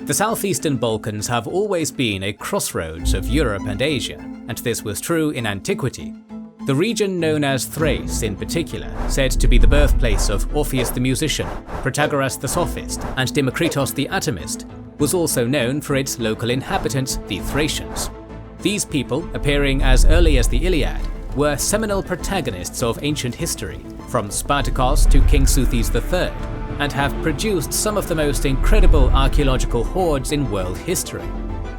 The southeastern Balkans have always been a crossroads of Europe and Asia, and this was true in antiquity. The region known as Thrace in particular, said to be the birthplace of Orpheus the musician, Protagoras the sophist, and Democritus the atomist, was also known for its local inhabitants, the Thracians. These people, appearing as early as the Iliad, were seminal protagonists of ancient history, from Spartacus to King Seuthes III, and have produced some of the most incredible archaeological hoards in world history.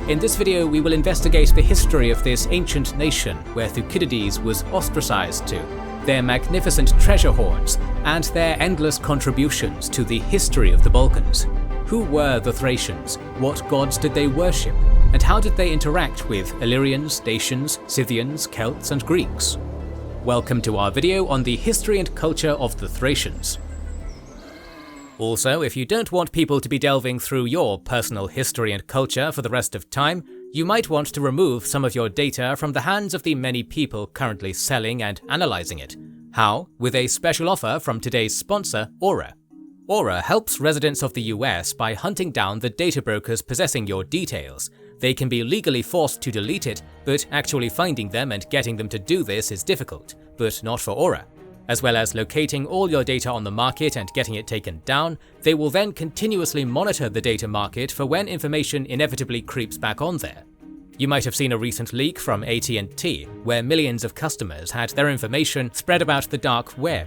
In this video we will investigate the history of this ancient nation where Thucydides was ostracized to, their magnificent treasure hoards, and their endless contributions to the history of the Balkans. Who were the Thracians? What gods did they worship? And how did they interact with Illyrians, Dacians, Scythians, Celts and Greeks? Welcome to our video on the history and culture of the Thracians. Also, if you don't want people to be delving through your personal history and culture for the rest of time, you might want to remove some of your data from the hands of the many people currently selling and analyzing it. How? With a special offer from today's sponsor, Aura. Aura helps residents of the US by hunting down the data brokers possessing your details. They can be legally forced to delete it, but actually finding them and getting them to do this is difficult, but not for Aura. As well as locating all your data on the market and getting it taken down, they will then continuously monitor the data market for when information inevitably creeps back on there. You might have seen a recent leak from AT&T, where millions of customers had their information spread about the dark web.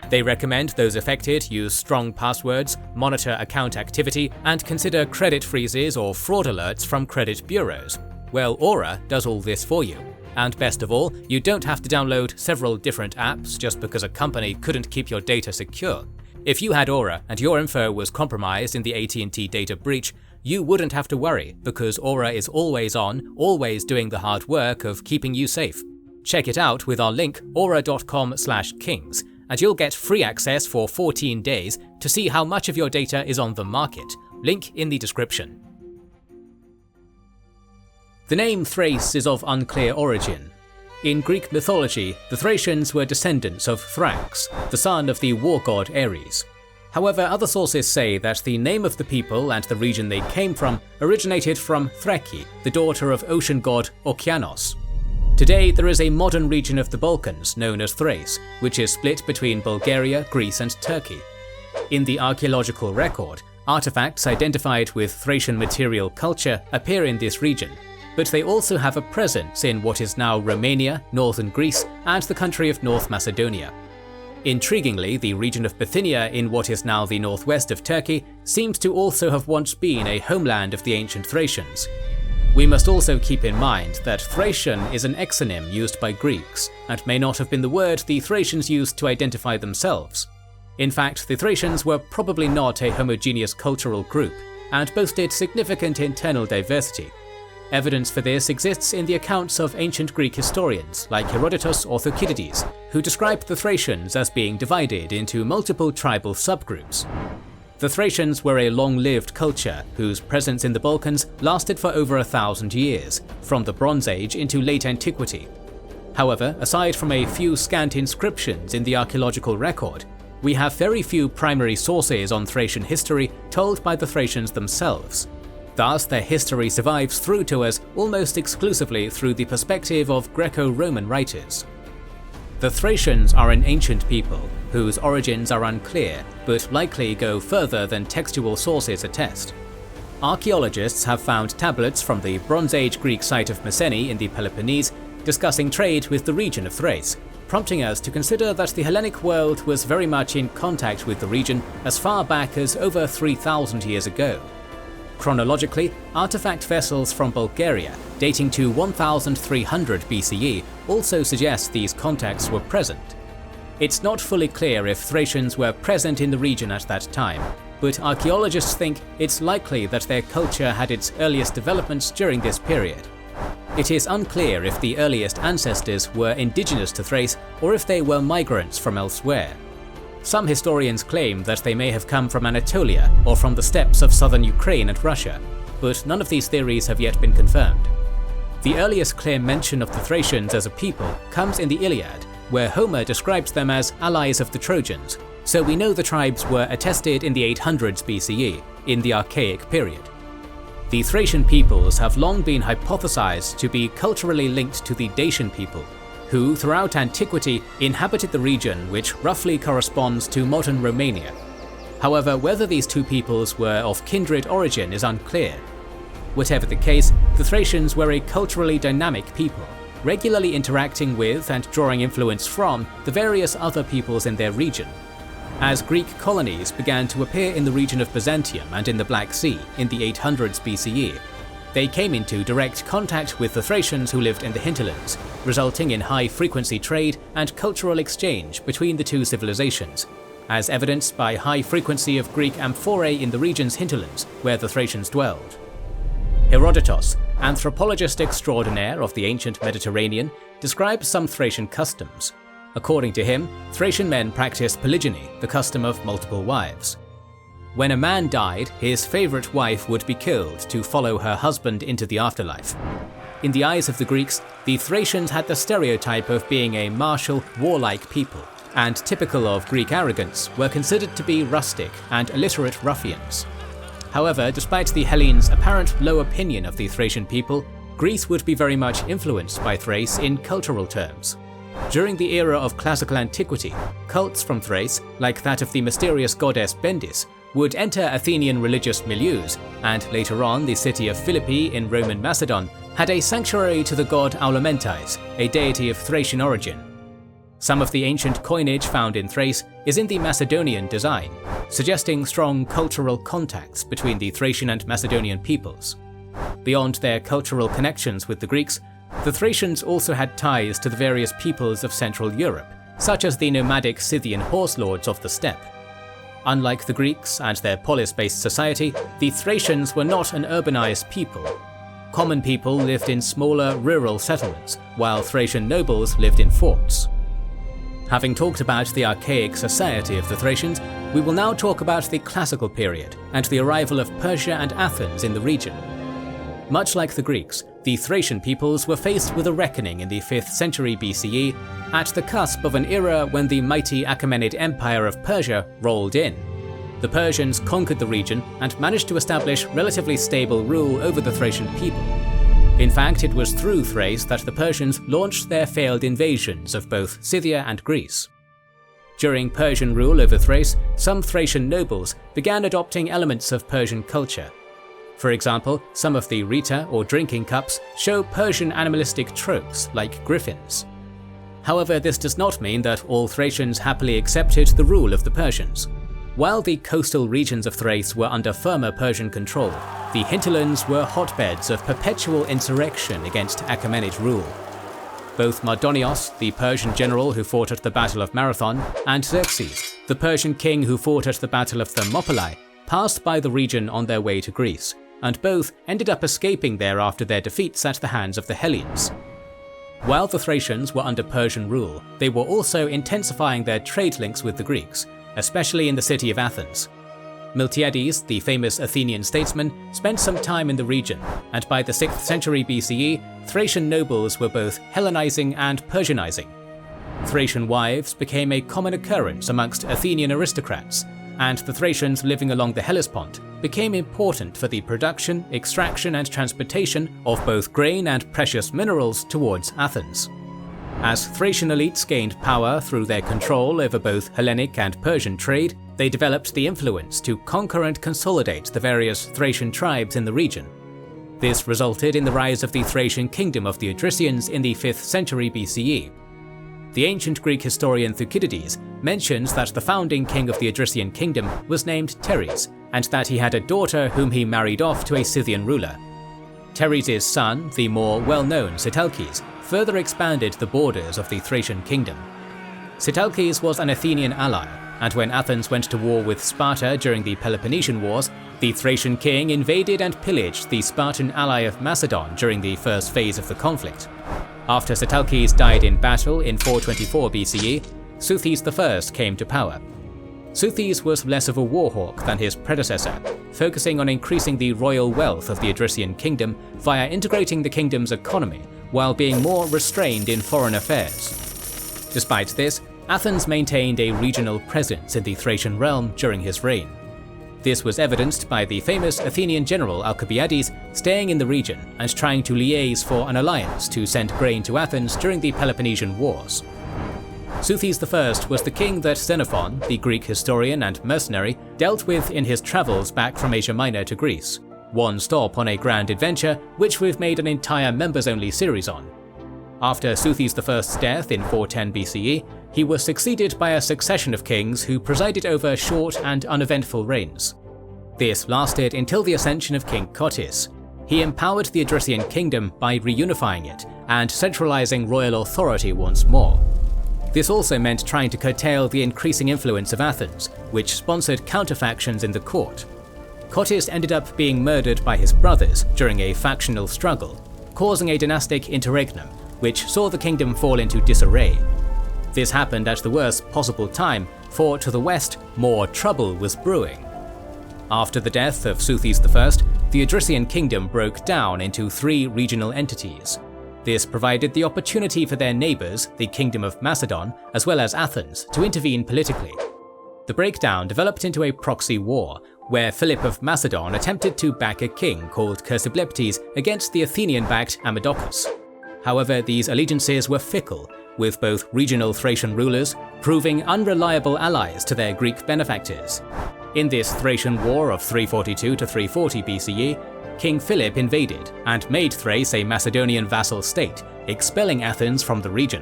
They recommend those affected use strong passwords, monitor account activity, and consider credit freezes or fraud alerts from credit bureaus. Well, Aura does all this for you. And best of all, you don't have to download several different apps just because a company couldn't keep your data secure. If you had Aura and your info was compromised in the AT&T data breach, you wouldn't have to worry because Aura is always on, always doing the hard work of keeping you safe. Check it out with our link aura.com/kings. And you'll get free access for 14 days to see how much of your data is on the market. Link in the description. The name Thrace is of unclear origin. In Greek mythology, the Thracians were descendants of Thrax, the son of the war god Ares. However, other sources say that the name of the people and the region they came from originated from Thraki, the daughter of ocean god Okeanos. Today, there is a modern region of the Balkans known as Thrace, which is split between Bulgaria, Greece and Turkey. In the archaeological record, artifacts identified with Thracian material culture appear in this region, but they also have a presence in what is now Romania, northern Greece and the country of North Macedonia. Intriguingly, the region of Bithynia in what is now the northwest of Turkey seems to also have once been a homeland of the ancient Thracians. We must also keep in mind that Thracian is an exonym used by Greeks, and may not have been the word the Thracians used to identify themselves. In fact, the Thracians were probably not a homogeneous cultural group, and boasted significant internal diversity. Evidence for this exists in the accounts of ancient Greek historians like Herodotus or Thucydides, who described the Thracians as being divided into multiple tribal subgroups. The Thracians were a long-lived culture whose presence in the Balkans lasted for over 1,000 years, from the Bronze Age into late antiquity. However, aside from a few scant inscriptions in the archaeological record, we have very few primary sources on Thracian history told by the Thracians themselves. Thus, their history survives through to us almost exclusively through the perspective of Greco-Roman writers. The Thracians are an ancient people, whose origins are unclear, but likely go further than textual sources attest. Archaeologists have found tablets from the Bronze Age Greek site of Mycenae in the Peloponnese discussing trade with the region of Thrace, prompting us to consider that the Hellenic world was very much in contact with the region as far back as over 3,000 years ago. Chronologically, artifact vessels from Bulgaria, dating to 1300 BCE, also suggest these contacts were present. It's not fully clear if Thracians were present in the region at that time, but archaeologists think it's likely that their culture had its earliest developments during this period. It is unclear if the earliest ancestors were indigenous to Thrace or if they were migrants from elsewhere. Some historians claim that they may have come from Anatolia or from the steppes of southern Ukraine and Russia, but none of these theories have yet been confirmed. The earliest clear mention of the Thracians as a people comes in the Iliad, where Homer describes them as allies of the Trojans, so we know the tribes were attested in the 800s BCE, in the Archaic period. The Thracian peoples have long been hypothesized to be culturally linked to the Dacian people, who throughout antiquity inhabited the region which roughly corresponds to modern Romania. However, whether these two peoples were of kindred origin is unclear. Whatever the case, the Thracians were a culturally dynamic people, regularly interacting with and drawing influence from the various other peoples in their region. As Greek colonies began to appear in the region of Byzantium and in the Black Sea in the 800s BCE, they came into direct contact with the Thracians who lived in the hinterlands, resulting in high-frequency trade and cultural exchange between the two civilizations, as evidenced by high frequency of Greek amphorae in the region's hinterlands where the Thracians dwelled. Herodotus, anthropologist extraordinaire of the ancient Mediterranean, describes some Thracian customs. According to him, Thracian men practiced polygyny, the custom of multiple wives. When a man died, his favorite wife would be killed to follow her husband into the afterlife. In the eyes of the Greeks, the Thracians had the stereotype of being a martial, warlike people, and typical of Greek arrogance, were considered to be rustic and illiterate ruffians. However, despite the Hellenes' apparent low opinion of the Thracian people, Greece would be very much influenced by Thrace in cultural terms. During the era of classical antiquity, cults from Thrace, like that of the mysterious goddess Bendis, would enter Athenian religious milieus, and later on the city of Philippi in Roman Macedon had a sanctuary to the god Aulamentais, a deity of Thracian origin. Some of the ancient coinage found in Thrace is in the Macedonian design, suggesting strong cultural contacts between the Thracian and Macedonian peoples. Beyond their cultural connections with the Greeks, the Thracians also had ties to the various peoples of Central Europe, such as the nomadic Scythian horse lords of the steppe. Unlike the Greeks and their polis-based society, the Thracians were not an urbanized people. Common people lived in smaller rural settlements, while Thracian nobles lived in forts. Having talked about the archaic society of the Thracians, we will now talk about the classical period and the arrival of Persia and Athens in the region. Much like the Greeks, the Thracian peoples were faced with a reckoning in the 5th century BCE, at the cusp of an era when the mighty Achaemenid Empire of Persia rolled in. The Persians conquered the region and managed to establish relatively stable rule over the Thracian people. In fact, it was through Thrace that the Persians launched their failed invasions of both Scythia and Greece. During Persian rule over Thrace, some Thracian nobles began adopting elements of Persian culture. For example, some of the rita or drinking cups show Persian animalistic tropes like griffins. However, this does not mean that all Thracians happily accepted the rule of the Persians. While the coastal regions of Thrace were under firmer Persian control, the hinterlands were hotbeds of perpetual insurrection against Achaemenid rule. Both Mardonios, the Persian general who fought at the Battle of Marathon, and Xerxes, the Persian king who fought at the Battle of Thermopylae, passed by the region on their way to Greece, and both ended up escaping there after their defeats at the hands of the Hellenes. While the Thracians were under Persian rule, they were also intensifying their trade links with the Greeks, especially in the city of Athens. Miltiades, the famous Athenian statesman, spent some time in the region, and by the 6th century BCE, Thracian nobles were both Hellenizing and Persianizing. Thracian wives became a common occurrence amongst Athenian aristocrats, and the Thracians living along the Hellespont became important for the production, extraction and transportation of both grain and precious minerals towards Athens. As Thracian elites gained power through their control over both Hellenic and Persian trade, they developed the influence to conquer and consolidate the various Thracian tribes in the region. This resulted in the rise of the Thracian kingdom of the Odrysians in the 5th century BCE. The ancient Greek historian Thucydides mentions that the founding king of the Odrysian kingdom was named Teres, and that he had a daughter whom he married off to a Scythian ruler. Teres' son, the more well-known Sitalkes, further expanded the borders of the Thracian kingdom. Sitalkes was an Athenian ally, and when Athens went to war with Sparta during the Peloponnesian Wars, the Thracian king invaded and pillaged the Spartan ally of Macedon during the first phase of the conflict. After Sitalkes died in battle in 424 BCE, Seuthes I came to power. Seuthes was less of a warhawk than his predecessor, focusing on increasing the royal wealth of the Odrysian kingdom via integrating the kingdom's economy while being more restrained in foreign affairs. Despite this, Athens maintained a regional presence in the Thracian realm during his reign. This was evidenced by the famous Athenian general Alcibiades staying in the region and trying to liaise for an alliance to send grain to Athens during the Peloponnesian Wars. Seuthes I was the king that Xenophon, the Greek historian and mercenary, dealt with in his travels back from Asia Minor to Greece, one stop on a grand adventure which we've made an entire members-only series on. After Seuthes I's death in 410 BCE, he was succeeded by a succession of kings who presided over short and uneventful reigns. This lasted until the ascension of King Cotys. He empowered the Odrysian kingdom by reunifying it and centralizing royal authority once more. This also meant trying to curtail the increasing influence of Athens, which sponsored counterfactions in the court. Cotys ended up being murdered by his brothers during a factional struggle, causing a dynastic interregnum, which saw the kingdom fall into disarray. This happened at the worst possible time, for to the west, more trouble was brewing. After the death of Seuthes I, the Odrysian kingdom broke down into 3 regional entities. This provided the opportunity for their neighbours, the Kingdom of Macedon, as well as Athens, to intervene politically. The breakdown developed into a proxy war, where Philip of Macedon attempted to back a king called Chersobleptes against the Athenian-backed Amadocus. However, these allegiances were fickle, with both regional Thracian rulers proving unreliable allies to their Greek benefactors. In this Thracian War of 342 to 340 BCE, King Philip invaded and made Thrace a Macedonian vassal state, expelling Athens from the region.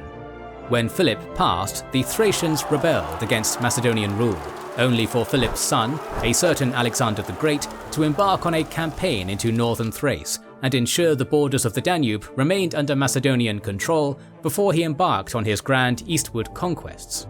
When Philip passed, the Thracians rebelled against Macedonian rule, only for Philip's son, a certain Alexander the Great, to embark on a campaign into northern Thrace and ensure the borders of the Danube remained under Macedonian control before he embarked on his grand eastward conquests.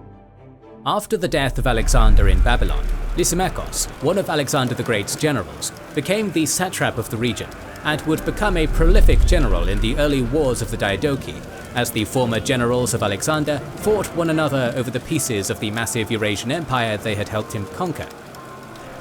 After the death of Alexander in Babylon, Lysimachos, one of Alexander the Great's generals, became the satrap of the region and would become a prolific general in the early wars of the Diadochi, as the former generals of Alexander fought one another over the pieces of the massive Eurasian empire they had helped him conquer.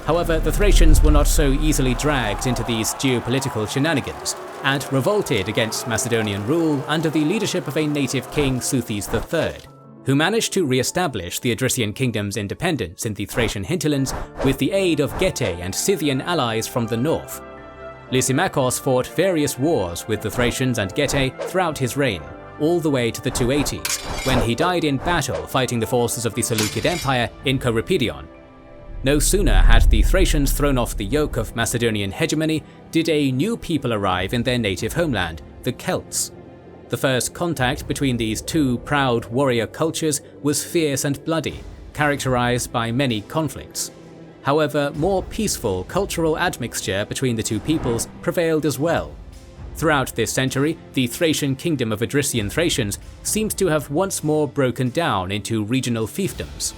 However, the Thracians were not so easily dragged into these geopolitical shenanigans, and revolted against Macedonian rule under the leadership of a native king Seuthes III, who managed to re-establish the Odrysian kingdom's independence in the Thracian hinterlands with the aid of Getae and Scythian allies from the north. Lysimachos fought various wars with the Thracians and Getae throughout his reign, all the way to the 280s, when he died in battle fighting the forces of the Seleucid Empire in Koripedion. No sooner had the Thracians thrown off the yoke of Macedonian hegemony did a new people arrive in their native homeland, the Celts. The first contact between these two proud warrior cultures was fierce and bloody, characterized by many conflicts. However, more peaceful cultural admixture between the two peoples prevailed as well. Throughout this century, the Thracian kingdom of Odrysian Thracians seems to have once more broken down into regional fiefdoms.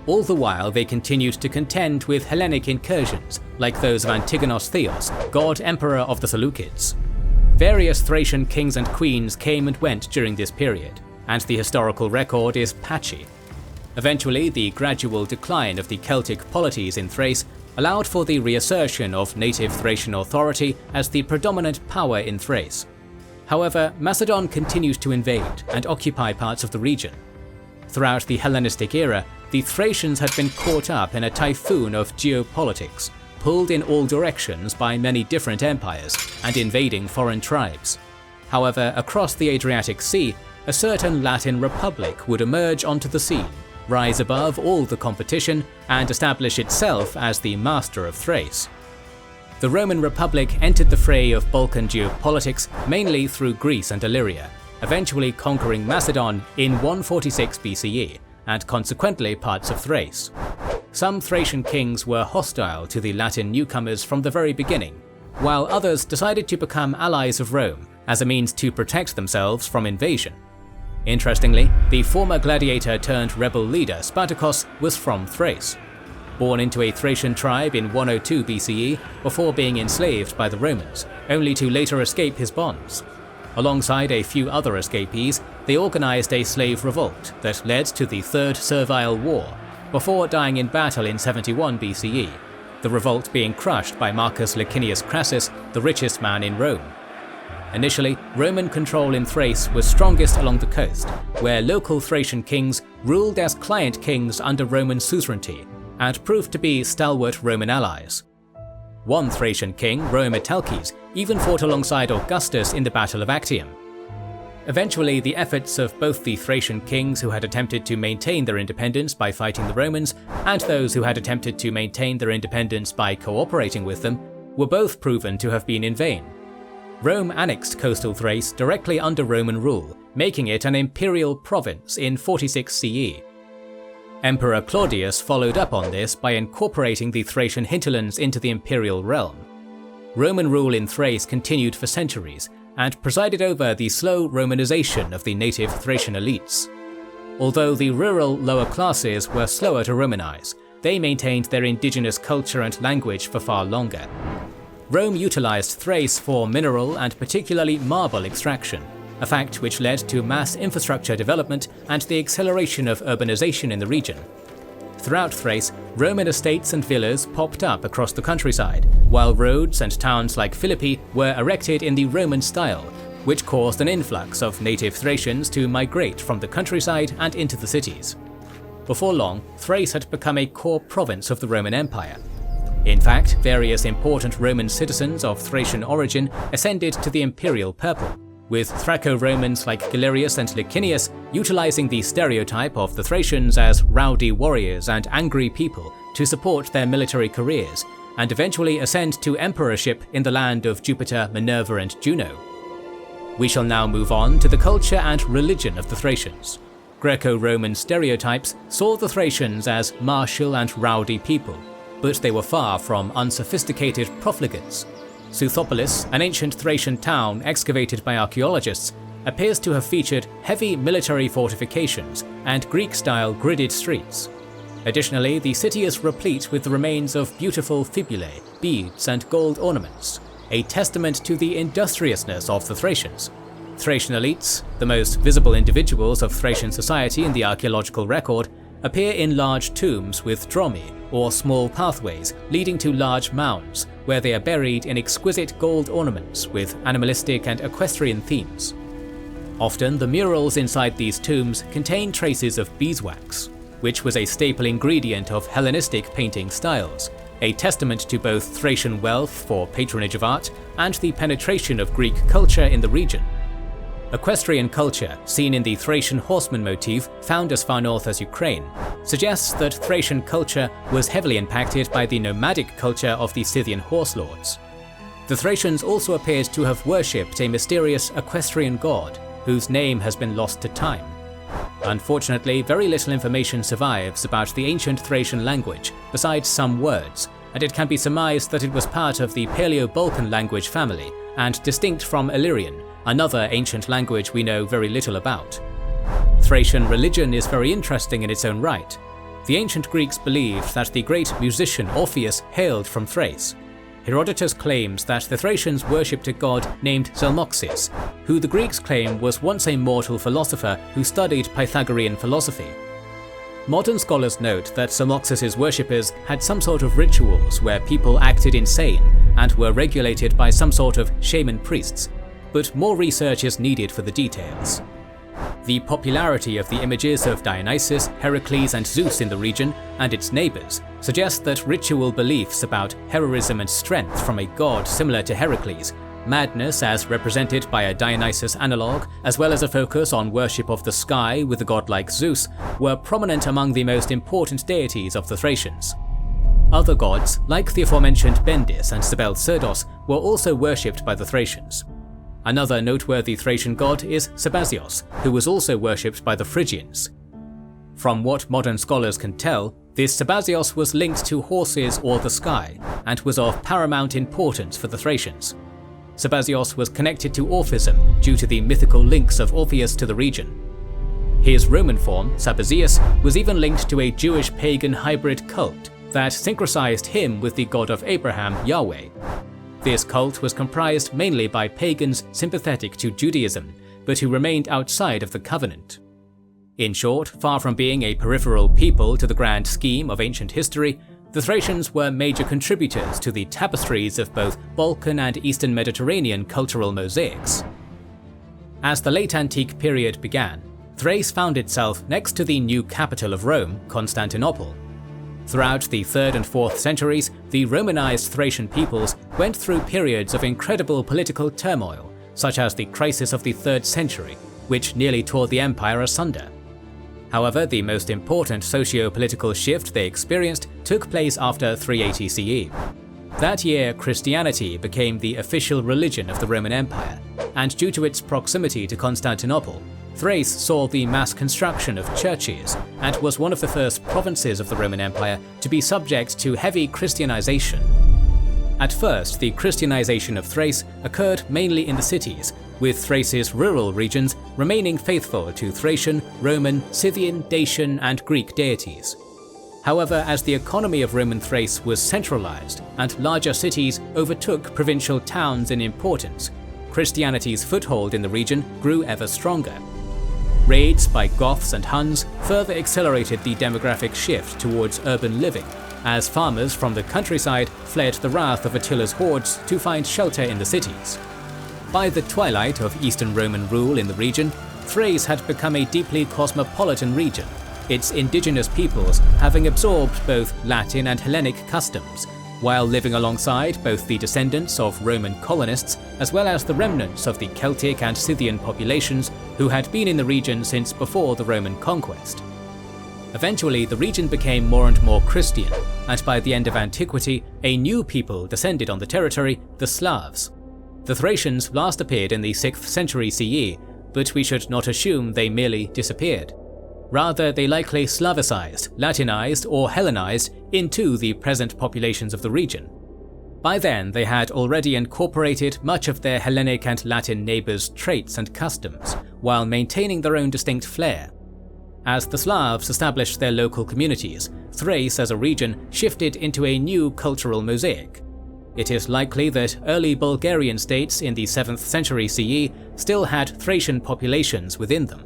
All the while, they continued to contend with Hellenic incursions, like those of Antigonos Theos, god-emperor of the Seleucids. Various Thracian kings and queens came and went during this period, and the historical record is patchy. Eventually, the gradual decline of the Celtic polities in Thrace allowed for the reassertion of native Thracian authority as the predominant power in Thrace. However, Macedon continued to invade and occupy parts of the region. Throughout the Hellenistic era, the Thracians had been caught up in a typhoon of geopolitics, pulled in all directions by many different empires and invading foreign tribes. However, across the Adriatic Sea, a certain Latin republic would emerge onto the scene, rise above all the competition, and establish itself as the master of Thrace. The Roman Republic entered the fray of Balkan geopolitics mainly through Greece and Illyria, eventually conquering Macedon in 146 BCE, and consequently parts of Thrace. Some Thracian kings were hostile to the Latin newcomers from the very beginning, while others decided to become allies of Rome as a means to protect themselves from invasion. Interestingly, the former gladiator turned rebel leader Spartacus was from Thrace. Born into a Thracian tribe in 102 BCE before being enslaved by the Romans, only to later escape his bonds. Alongside a few other escapees, they organized a slave revolt that led to the Third Servile War, before dying in battle in 71 BCE, the revolt being crushed by Marcus Licinius Crassus, the richest man in Rome. Initially, Roman control in Thrace was strongest along the coast, where local Thracian kings ruled as client kings under Roman suzerainty, and proved to be stalwart Roman allies. One Thracian king, Metelkes, even fought alongside Augustus in the Battle of Actium. Eventually, the efforts of both the Thracian kings who had attempted to maintain their independence by fighting the Romans, and those who had attempted to maintain their independence by cooperating with them, were both proven to have been in vain. Rome annexed coastal Thrace directly under Roman rule, making it an imperial province in 46 CE. Emperor Claudius followed up on this by incorporating the Thracian hinterlands into the imperial realm. Roman rule in Thrace continued for centuries, and presided over the slow Romanization of the native Thracian elites. Although the rural lower classes were slower to Romanize, they maintained their indigenous culture and language for far longer. Rome utilized Thrace for mineral and particularly marble extraction, a fact which led to mass infrastructure development and the acceleration of urbanization in the region. Throughout Thrace, Roman estates and villas popped up across the countryside, while roads and towns like Philippi were erected in the Roman style, which caused an influx of native Thracians to migrate from the countryside and into the cities. Before long, Thrace had become a core province of the Roman Empire. In fact, various important Roman citizens of Thracian origin ascended to the imperial purple, with Thraco-Romans like Galerius and Licinius utilizing the stereotype of the Thracians as rowdy warriors and angry people to support their military careers, and eventually ascend to emperorship in the land of Jupiter, Minerva and Juno. We shall now move on to the culture and religion of the Thracians. Greco-Roman stereotypes saw the Thracians as martial and rowdy people, but they were far from unsophisticated profligates. Suthopolis, an ancient Thracian town excavated by archaeologists, appears to have featured heavy military fortifications and Greek-style gridded streets. Additionally, the city is replete with the remains of beautiful fibulae, beads and gold ornaments, a testament to the industriousness of the Thracians. Thracian elites, the most visible individuals of Thracian society in the archaeological record, appear in large tombs with dromi, or small pathways leading to large mounds, where they are buried in exquisite gold ornaments with animalistic and equestrian themes. Often, the murals inside these tombs contain traces of beeswax, which was a staple ingredient of Hellenistic painting styles, a testament to both Thracian wealth for patronage of art and the penetration of Greek culture in the region. Equestrian culture, seen in the Thracian horseman motif found as far north as Ukraine, suggests that Thracian culture was heavily impacted by the nomadic culture of the Scythian horse lords. The Thracians also appeared to have worshipped a mysterious equestrian god, whose name has been lost to time. Unfortunately, very little information survives about the ancient Thracian language, besides some words, and it can be surmised that it was part of the Paleo-Balkan language family, and distinct from Illyrian, another ancient language we know very little about. Thracian religion is very interesting in its own right. The ancient Greeks believed that the great musician Orpheus hailed from Thrace. Herodotus claims that the Thracians worshipped a god named Zelmoxis, who the Greeks claim was once a mortal philosopher who studied Pythagorean philosophy. Modern scholars note that Zelmoxis' worshippers had some sort of rituals where people acted insane and were regulated by some sort of shaman priests, but more research is needed for the details. The popularity of the images of Dionysus, Heracles and Zeus in the region, and its neighbours, suggest that ritual beliefs about heroism and strength from a god similar to Heracles, madness as represented by a Dionysus analogue, as well as a focus on worship of the sky with a god like Zeus, were prominent among the most important deities of the Thracians. Other gods, like the aforementioned Bendis and Sebel-Cerdos, were also worshipped by the Thracians. Another noteworthy Thracian god is Sabazios, who was also worshipped by the Phrygians. From what modern scholars can tell, this Sabazios was linked to horses or the sky, and was of paramount importance for the Thracians. Sabazios was connected to Orphism due to the mythical links of Orpheus to the region. His Roman form, Sabazius, was even linked to a Jewish pagan hybrid cult that syncretized him with the god of Abraham, Yahweh. This cult was comprised mainly by pagans sympathetic to Judaism, but who remained outside of the covenant. In short, far from being a peripheral people to the grand scheme of ancient history, the Thracians were major contributors to the tapestries of both Balkan and Eastern Mediterranean cultural mosaics. As the late antique period began, Thrace found itself next to the new capital of Rome, Constantinople. Throughout the 3rd and 4th centuries, the Romanized Thracian peoples went through periods of incredible political turmoil, such as the crisis of the 3rd century, which nearly tore the empire asunder. However, the most important socio-political shift they experienced took place after 380 CE. That year, Christianity became the official religion of the Roman Empire, and due to its proximity to Constantinople, Thrace saw the mass construction of churches and was one of the first provinces of the Roman Empire to be subject to heavy Christianization. At first, the Christianization of Thrace occurred mainly in the cities, with Thrace's rural regions remaining faithful to Thracian, Roman, Scythian, Dacian, and Greek deities. However, as the economy of Roman Thrace was centralized and larger cities overtook provincial towns in importance, Christianity's foothold in the region grew ever stronger. Raids by Goths and Huns further accelerated the demographic shift towards urban living, as farmers from the countryside fled the wrath of Attila's hordes to find shelter in the cities. By the twilight of Eastern Roman rule in the region, Thrace had become a deeply cosmopolitan region, its indigenous peoples having absorbed both Latin and Hellenic customs, while living alongside both the descendants of Roman colonists as well as the remnants of the Celtic and Scythian populations who had been in the region since before the Roman conquest. Eventually, the region became more and more Christian, and by the end of Antiquity, a new people descended on the territory, the Slavs. The Thracians last appeared in the 6th century CE, but we should not assume they merely disappeared. Rather, they likely Slavicized, Latinized, or Hellenized into the present populations of the region. By then, they had already incorporated much of their Hellenic and Latin neighbors' traits and customs, while maintaining their own distinct flair. As the Slavs established their local communities, Thrace as a region shifted into a new cultural mosaic. It is likely that early Bulgarian states in the 7th century CE still had Thracian populations within them.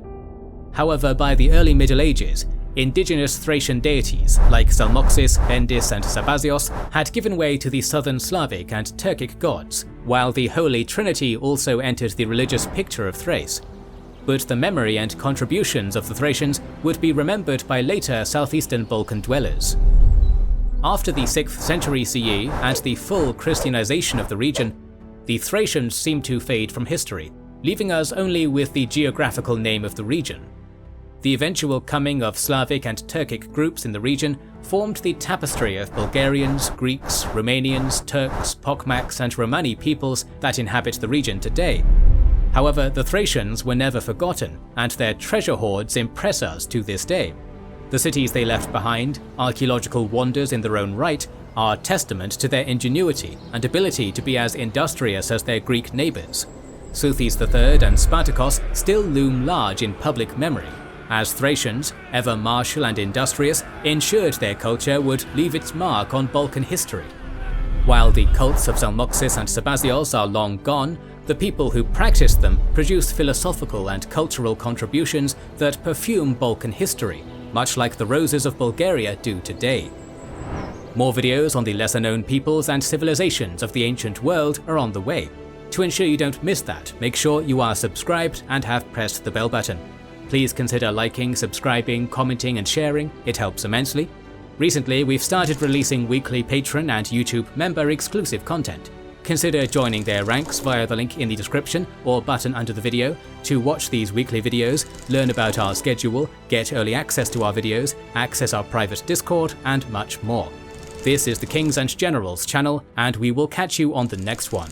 However, by the early Middle Ages, indigenous Thracian deities like Zalmoxis, Bendis, and Sabazios had given way to the southern Slavic and Turkic gods, while the Holy Trinity also entered the religious picture of Thrace. But the memory and contributions of the Thracians would be remembered by later southeastern Balkan dwellers. After the 6th century CE and the full Christianization of the region, the Thracians seemed to fade from history, leaving us only with the geographical name of the region. The eventual coming of Slavic and Turkic groups in the region formed the tapestry of Bulgarians, Greeks, Romanians, Turks, Pokmaks, and Romani peoples that inhabit the region today. However, the Thracians were never forgotten, and their treasure hoards impress us to this day. The cities they left behind, archaeological wonders in their own right, are testament to their ingenuity and ability to be as industrious as their Greek neighbors. Southes III and Spartacus still loom large in public memory, as Thracians, ever martial and industrious, ensured their culture would leave its mark on Balkan history. While the cults of Zalmoxis and Sabazios are long gone, the people who practiced them produced philosophical and cultural contributions that perfume Balkan history, much like the roses of Bulgaria do today. More videos on the lesser-known peoples and civilizations of the ancient world are on the way. To ensure you don't miss that, make sure you are subscribed and have pressed the bell button. Please consider liking, subscribing, commenting, and sharing, it helps immensely. Recently, we've started releasing weekly Patreon and YouTube member exclusive content. Consider joining their ranks via the link in the description or button under the video to watch these weekly videos, learn about our schedule, get early access to our videos, access our private Discord, and much more. This is the Kings and Generals channel, and we will catch you on the next one.